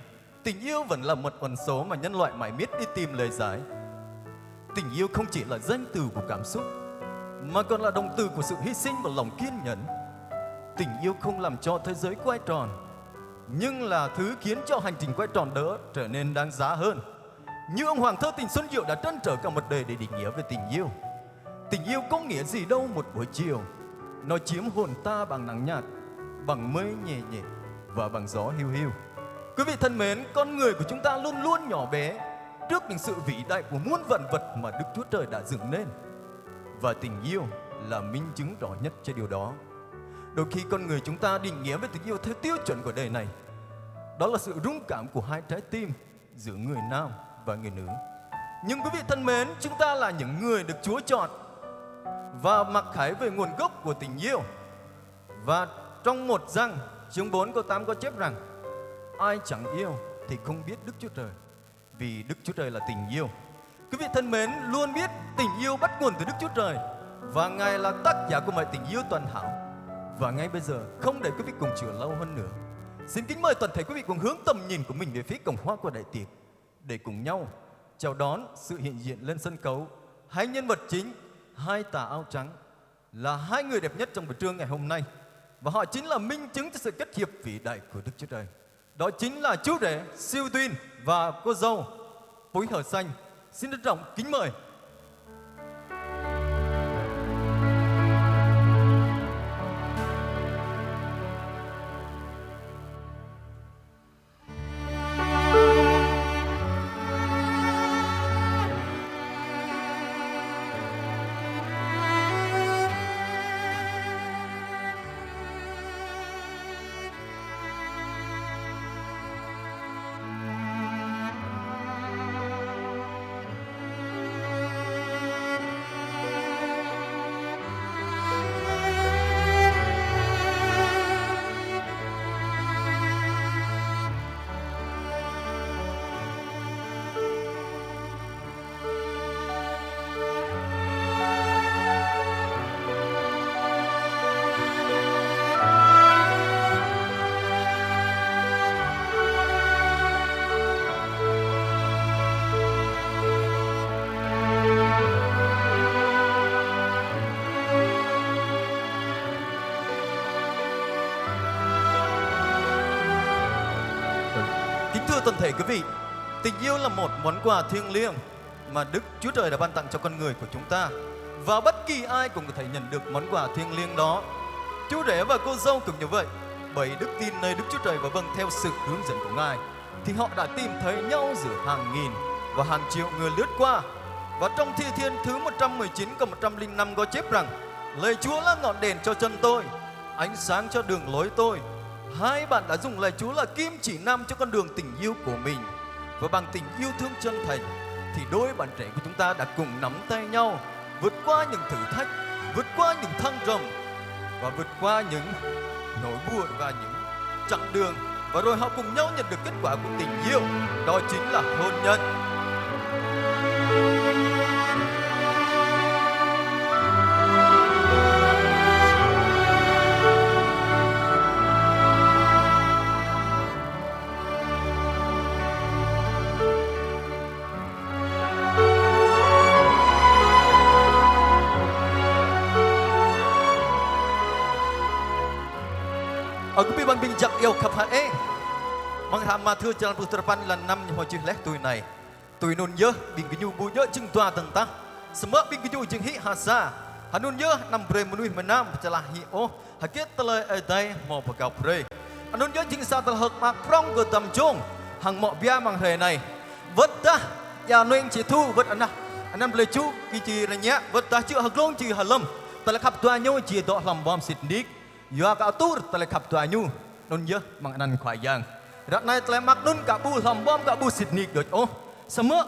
tình yêu vẫn là một ẩn số mà nhân loại mãi miết đi tìm lời giải. Tình yêu không chỉ là danh từ của cảm xúc, mà còn là động từ của sự hy sinh và lòng kiên nhẫn. Tình yêu không làm cho thế giới quay tròn, nhưng là thứ khiến cho hành trình quay tròn đó trở nên đáng giá hơn. Như ông Hoàng thơ tình Xuân Diệu đã trăn trở cả một đời để định nghĩa về tình yêu. Tình yêu có nghĩa gì đâu một buổi chiều, nó chiếm hồn ta bằng nắng nhạt, bằng mây nhẹ nhẹ và bằng gió hiu hiu. Quý vị thân mến, con người của chúng ta luôn luôn nhỏ bé trước những sự vĩ đại của muôn vạn vật mà Đức Chúa Trời đã dựng nên. Và tình yêu là minh chứng rõ nhất cho điều đó. Đôi khi con người chúng ta định nghĩa về tình yêu theo tiêu chuẩn của đời này, đó là sự rung cảm của hai trái tim giữa người nam và người nữ. Nhưng quý vị thân mến, chúng ta là những người được Chúa chọn và mặc khải về nguồn gốc của tình yêu. Và trong 1 Giăng chương 4 câu 8 có chép rằng: ai chẳng yêu thì không biết Đức Chúa Trời, vì Đức Chúa Trời là tình yêu. Quý vị thân mến, luôn biết tình yêu bắt nguồn từ Đức Chúa Trời và Ngài là tác giả của mọi tình yêu toàn hảo. Và ngay bây giờ, không để quý vị cùng chữa lâu hơn nữa, xin kính mời toàn thể quý vị cùng hướng tầm nhìn của mình về phía cổng hoa của đại tiệc để cùng nhau chào đón sự hiện diện lên sân khấu hai nhân vật chính, hai tà áo trắng, là hai người đẹp nhất trong buổi trưa ngày hôm nay. Và họ chính là minh chứng cho sự kết hiệp vĩ đại của Đức Chúa Trời. Đó chính là Chúa Rể siêu tuyên và cô dâu Bùi Hà Xanh. Xin trân trọng kính mời. Toàn thể quý vị, tình yêu là một món quà thiêng liêng mà Đức Chúa Trời đã ban tặng cho con người của chúng ta, và bất kỳ ai cũng có thể nhận được món quà thiêng liêng đó. Chúa Rể và cô dâu cũng như vậy, bởi đức tin nơi Đức Chúa Trời và vâng theo sự hướng dẫn của Ngài, thì họ đã tìm thấy nhau giữa hàng nghìn và hàng triệu người lướt qua. Và trong Thi Thiên thứ 119 câu 105 có chép rằng: lời Chúa là ngọn đèn cho chân tôi, ánh sáng cho đường lối tôi. Hai bạn đã dùng lời Chúa là kim chỉ nam cho con đường tình yêu của mình. Và bằng tình yêu thương chân thành thì đôi bạn trẻ của chúng ta đã cùng nắm tay nhau, vượt qua những thử thách, vượt qua những thăng trầm và vượt qua những nỗi buồn và những chặng đường. Và rồi họ cùng nhau nhận được kết quả của tình yêu, đó chính là hôn nhân. Quý bang binh giặc yêu khắp hãy mang tham mà thưa jalan putra là năm hồi chữ lẽ tuổi này tuổi nôn nhớ binh cái nhu bu nhớ chừng tòa tầng ta semua binh cái nhu chừng hi hasa hanun nhớ năm pre menui menam celah hi oh hakiat telai ở đây mò bạc gạo pre hanun nhớ chừng sa tel hak mak prong ke tam chung hàng mọ bia mang hề này vất ta ya noeng chỉ thu vất anh anh em lấy chú kỳ chỉ là nhé vật ta chưa hắc long chỉ hà lâm ta là khắp tua nhau chỉ độ làm bom xịt đít giờ cả tu ta là khắp tua nhau nôn nhớ bằng anh khoai giang rạng này ta mặc nôn cả bu làm bom cả bu xịt đít được ô sớm mơ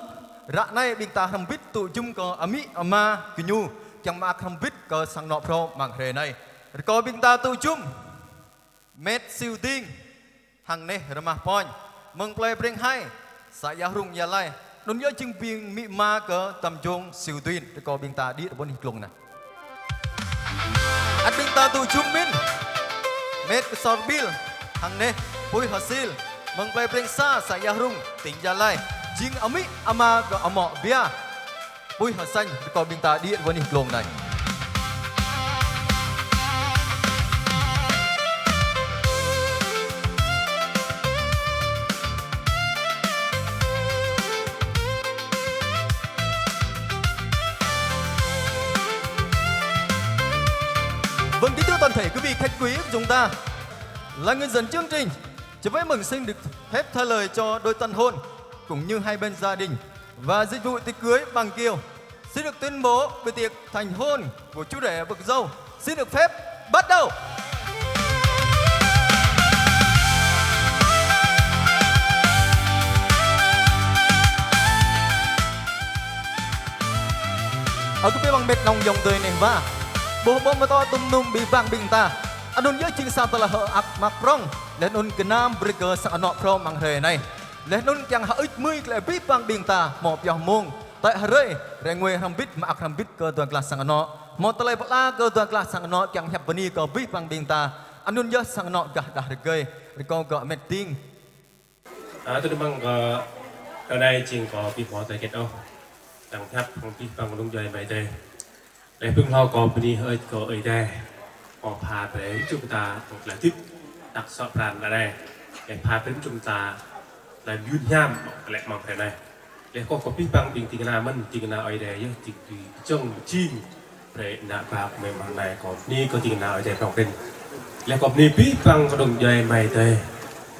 rạng này bình ta làm bít tụ chung có ami ama cứ nhu chẳng mà làm bít có sang nọ pro bằng thế này có bình ta tụ chung met siêu tinh hàng này ramah point mừng play bring hai saya rung ya lai nôn nhớ chừng biên mỹ ma cỡ tầm trung siêu tuyên để có biên ta đi ở bên hình lùng này anh biên ta tụ chung min met sor bill hàng này pui hasil mừng play bring sa saya rung tỉnh ya lai chừng ami ama cỡ amọ bia pui hasan để có biên ta đi ở bên hình lùng này. Vâng, kính thưa toàn thể quý vị khách quý của chúng ta là người dẫn chương trình. Chỉ với mừng sinh được phép thay lời cho đôi tân hôn cũng như hai bên gia đình và dịch vụ tiệc cưới bằng kiều. Xin được tuyên bố bữa tiệc thành hôn của chú rể vực dâu xin được phép bắt đầu. Ở cái bằng mệt lòng dòng đời này va bố bố mà to tum num bị vang bình ta anh nhớ chừng sao ta là hở ạc mặc rong lên ôn cái nam breaker sang nọ pro mang hề này lên ôn chẳng hở ít mươi lại biết vang bình ta một dòng mông tại hở rơi rồi người ham biết mà ham biết cơ toàn class sang nọ một ta lại bắt la cơ toàn class sang nọ chẳng hẹp bani cơ biết vang bình ta anh nhớ sang nọ cả đã được gây rồi con gọi mệt tiếng tôi bằng ở đây chỉ có bị bỏ tại kết đâu chẳng tháp không biết bằng đúng giờ vậy đây để phương lo có đi hơi có ở đây có phá tới chúng ta một là thích đặt sọ bàn là đây để phá tới chúng ta là yun nham lại mỏng thế này để có biết bằng tình nào mình tình nào ở đây chứ tình trong chim để nạp vào mình bằng này có ni có tình nào ở đây trong kinh để có ni biết bằng có đồng dây mày đây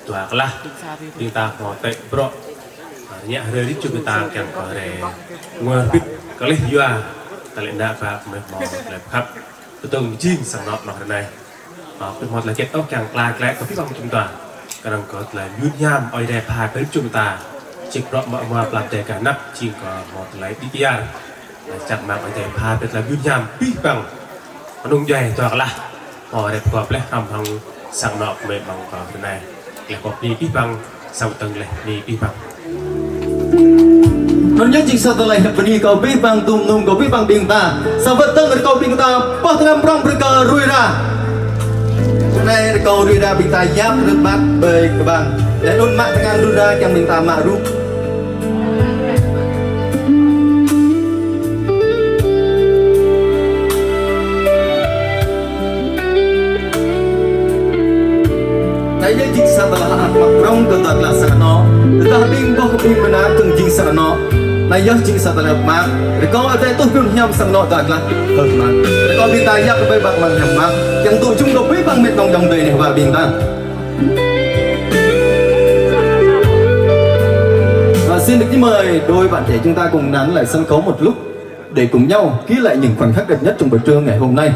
toạc là tình ta có tệ bro nhẹ hơi đi chúng ta càng có để ngoài biết có lý do ta lại đã vào mình mò lại khắp từng chim sẵn nọ nọ nàyเป็นหมดละเจ็ดต้องcàngกลายแกล้ก็พี่บังchúng taกำลังก็เลยยุ่งยามอ้อยแดดพาไปchúng taจิกเรามาปลาแต่กันนับจิงก็หมดไหลดิยาจัดมาอ้อยแดดพาไปเลยยุ่งยามพี่บังนุ่งใหญ่ตัวละพอได้ประกอบและทำทางสั่งนอกเมื่อบังก็เป็นไงแล้วก็มีพี่บังเสาตึงเลยมีพี่บังnôn nhớ chừng sao ta lại hẹp bani có biết bằng tum num có biết bằng bình ta sao vật tăng ở câu bình ta bao thằng prong breaker rui ra này câu rui ra bình ta giáp nước mắt bơi các bạn để nôn mạng thằng rui ra chẳng bình ta mạ rút này nhớ chừng sao ta lại hẹp mặc prong cơ tật là sao nó ta bình bao bình mà na từng chừng sao nó này nhớ chừng sao ta lại mặc để có ở đây tôi cũng nhầm sang nọ tật là mà để có bình ta giáp với bạn bằng nhầm mặc chẳng tụ chung đâu biết bằng mệt lòng dòng đời này và bình ta và xin được mời đôi bạn trẻ chúng ta cùng nán lại sân khấu một lúc để cùng nhau ghi lại những khoảnh khắc đẹp nhất trong buổi trưa ngày hôm nay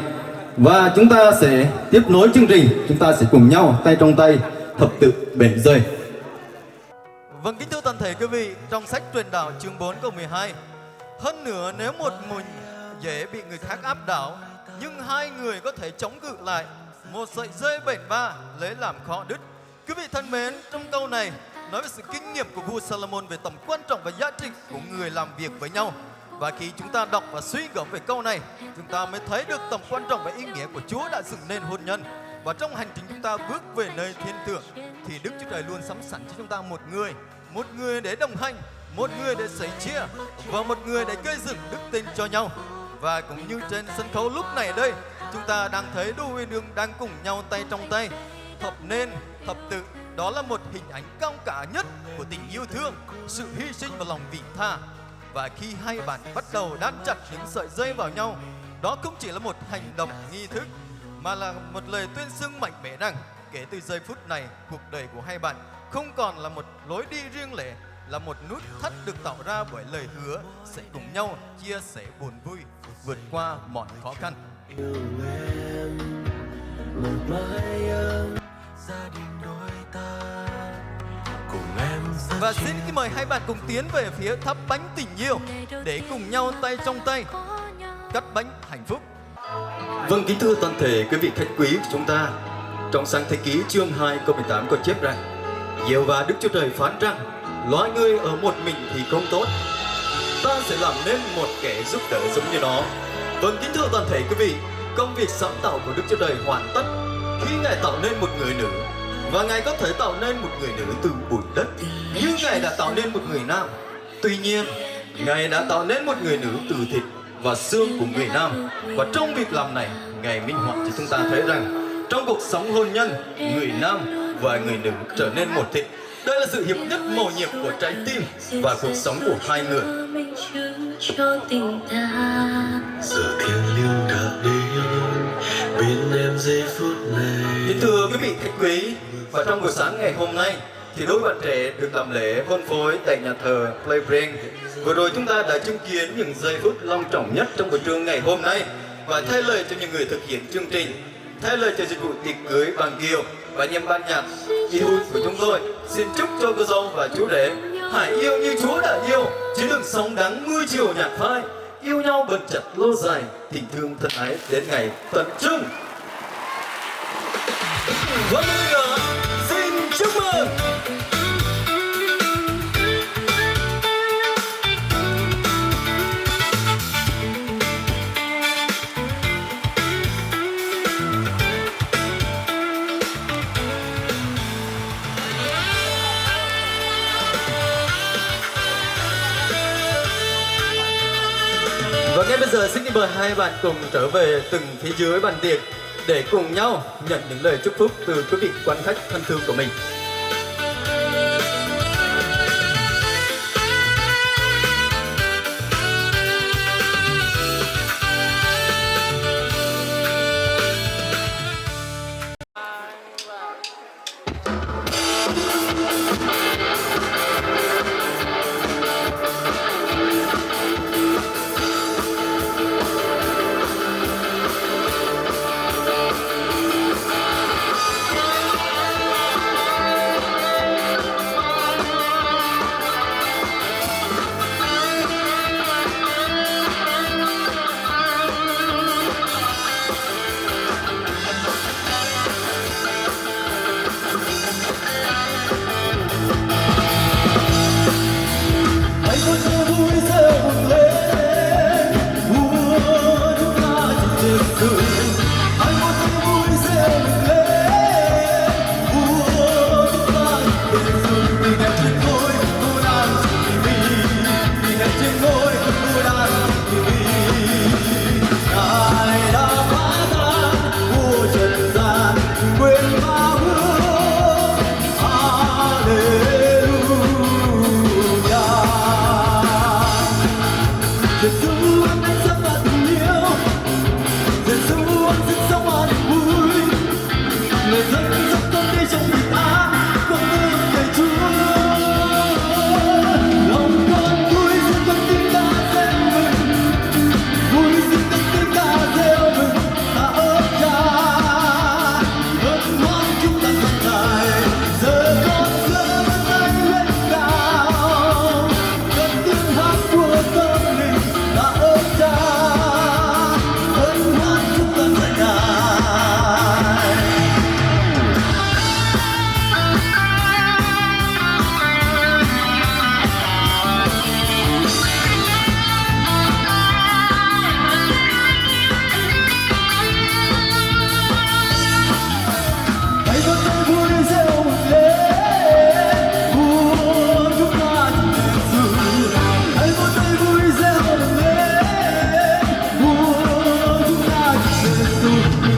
và chúng ta sẽ tiếp nối chương trình chúng ta sẽ cùng nhau tay trong tay thập tự bể rơi. Vâng, kính thưa toàn thể quý vị, trong sách truyền đạo chương 4 câu 12 hơn nữa nếu một mình dễ bị người khác áp đảo nhưng hai người có thể chống cự lại một sợi dây bền ba lấy làm khó đứt. Quý vị thân mến, trong câu này nói về sự kinh nghiệm của vua Salomon về tầm quan trọng và giá trị của người làm việc với nhau. Và khi chúng ta đọc và suy gẫm về câu này, chúng ta mới thấy được tầm quan trọng và ý nghĩa của Chúa đã dựng nên hôn nhân. Và trong hành trình chúng ta bước về nơi thiên thượng thì Đức Chúa Trời luôn sắm sẵn cho chúng ta một người để đồng hành, một người để sẻ chia và một người để gây dựng đức tin cho nhau. Và cũng như trên sân khấu lúc này đây, chúng ta đang thấy đôi uyên ương đang cùng nhau tay trong tay thập nên thập tự. Đó là một hình ảnh cao cả nhất của tình yêu thương, sự hy sinh và lòng vị tha. Và khi hai bạn bắt đầu đan chặt những sợi dây vào nhau, đó không chỉ là một hành động nghi thức mà là một lời tuyên xưng mạnh mẽ rằng kể từ giây phút này, cuộc đời của hai bạn không còn là một lối đi riêng lẻ là một nút thắt được tạo ra bởi lời hứa sẽ cùng nhau chia sẻ buồn vui, vượt qua mọi khó khăn. Yêu em một mái ấm gia đình đôi ta cùng em Và xin kính mời hai bạn cùng tiến về phía tháp bánh tình yêu để cùng nhau tay trong tay cắt bánh hạnh phúc. Vâng, kính thưa toàn thể quý vị khách quý của chúng ta, trong sáng thế ký chương 2 câu 18 có chép rằng: Diệu và Đức Chúa Trời phán rằng, loài người ở một mình thì không tốt, ta sẽ làm nên một kẻ giúp đỡ giống như nó. Vâng, kính thưa toàn thể quý vị, công việc sáng tạo của Đức Chúa Trời hoàn tất khi Ngài tạo nên một người nữ, và Ngài có thể tạo nên một người nữ từ bụi đất như Ngài đã tạo nên một người nam. Tuy nhiên, Ngài đã tạo nên một người nữ từ thịt và xương của người nam, và trong việc làm này, Ngài minh họa cho chúng ta thấy rằng trong cuộc sống hôn nhân, người nam và người nữ trở nên một thịt. Đây là sự hiệp nhất mầu nhiệm của trái tim và cuộc sống của hai người. Giờ thiêng liêng đã đến bên em giây phút này. Kính thưa quý vị khách quý, và trong buổi sáng ngày hôm nay thì đôi bạn trẻ được làm lễ hôn phối tại nhà thờ Playbrain. Vừa rồi chúng ta đã chứng kiến những giây phút long trọng nhất trong buổi trưa ngày hôm nay, và thay lời cho những người thực hiện chương trình, thay lời cho dịch vụ tiệc cưới bằng kiều và nhâm ban nhạc Ihun của chúng tôi, xin chúc cho cô dâu và chú rể hãy yêu như Chúa đã yêu, chứ đừng sống đắng mưa chiều nhạt phai, yêu nhau bền chặt lâu dài, tình thương thân ái đến ngày tận chung. Vâng, xin chúc mừng. Và ngay bây giờ xin mời hai bạn cùng trở về từng phía dưới bàn tiệc để cùng nhau nhận những lời chúc phúc từ quý vị quan khách thân thương của mình. Hãy subscribe cho kênh Ghiền Mì Gõ để không bỏ lỡ những video hấp dẫn.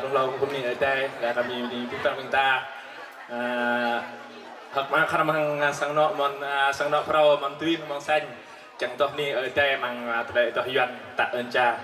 trong lâu cũng như ở đây là kami di Putar Minta hak ma khana mang sang no pro man tuin mang xanh chẳng toh ni ở đây mang tại toh yuan tạ ơn cha.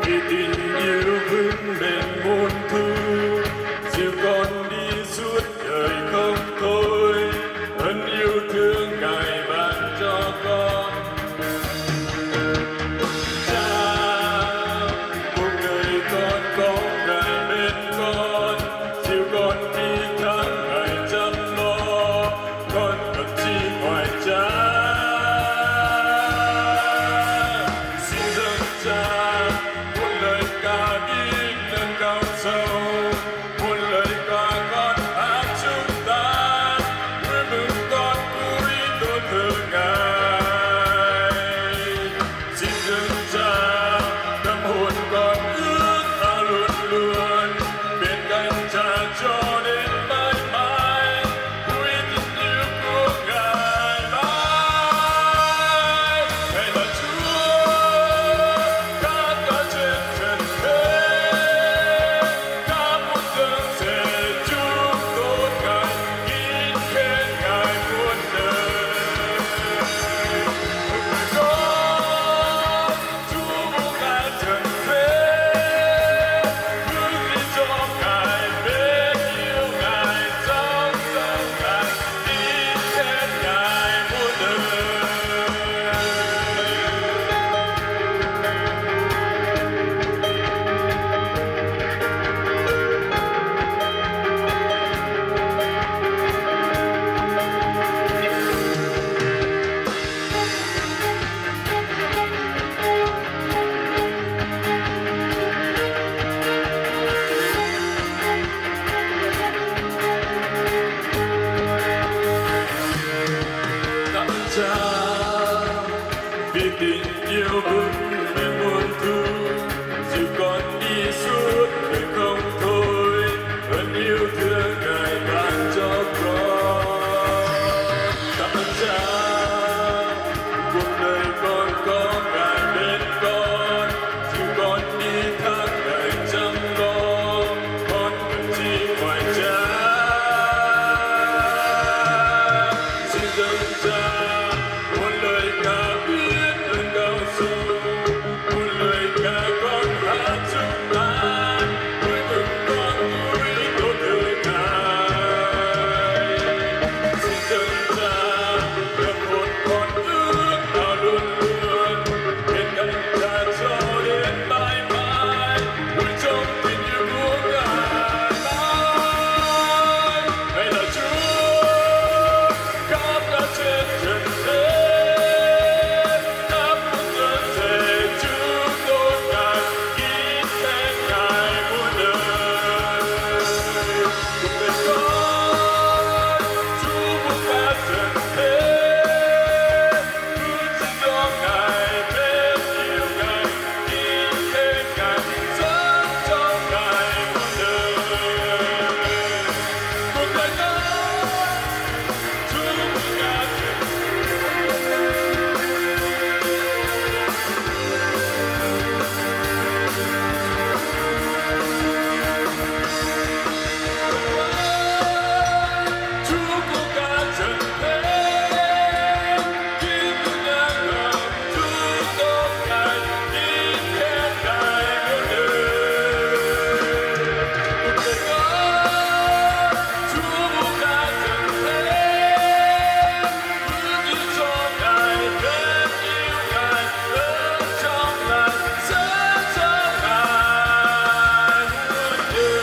Vì tình yêu vững bền muôn thu dìu con đi suốt đời không thôi, ơn yêu thương Ngài ban cho con. Cha, cuộc đời con có Ngài bên con, dìu con đi tháng ngày chăm lo, con cần chi ngoài Cha. Hãy subscribe vì tình yêu vững bên muôn thu dù con đi suốt đời không thôi ơn yêu thương ngài ban cho con cảm ơn cha cuộc đời con có ngài bên con dù con đi tháng ngày chăm lo con cần chi ngoài cha xin dâng cha muôn lời ca biết ơn cao sâu muôn lời ca con hát chúc ta vui mừng con vui tốt đời ngài xin dâng cha tâm hồn con ước ao luôn luôn bên cạnh cha cho đến mãi mãi vui trong tình yêu của ngài ngài là Chúa khắp cả trên trần thế khắp muôn dân thể chúng tôi ngài kính khen ngài muôn đời cùng đời con Chúa của cả trần thế cứ chỉ do ngài thêm yêu ngài kính khen ngài sống cho ngài muôn đời cùng đời con Chúa của cả trần Chúa của cả trần thế kính ngưỡng ngợi Chúa tốt ngài kính khen ngài muôn đời cùng đời con Chúa của cả trần thế cứ chỉ cho ngài thêm yêu ngài ơn trong ngài sẽ cho ngài muôn đời.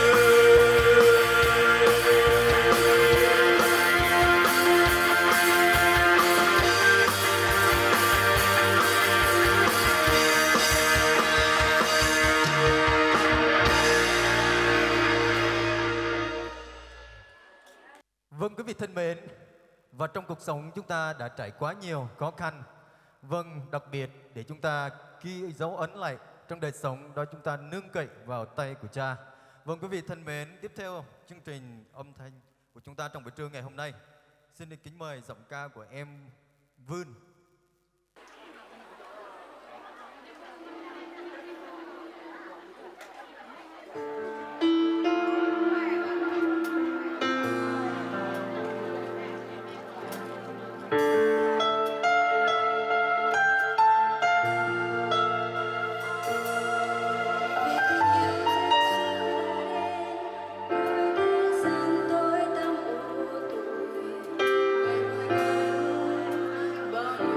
Vâng, quý vị thân mến, và trong cuộc sống chúng ta đã trải quá nhiều khó khăn. Vâng, đặc biệt để chúng ta ghi dấu ấn lại trong đời sống đó chúng ta nương cậy vào tay của Cha. Vâng, quý vị thân mến, tiếp theo chương trình âm thanh của chúng ta trong buổi trưa ngày hôm nay. Xin được kính mời giọng ca của em Vươn. Gian tối tăm u tối bằng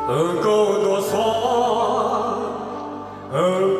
ở câu đua xóa ở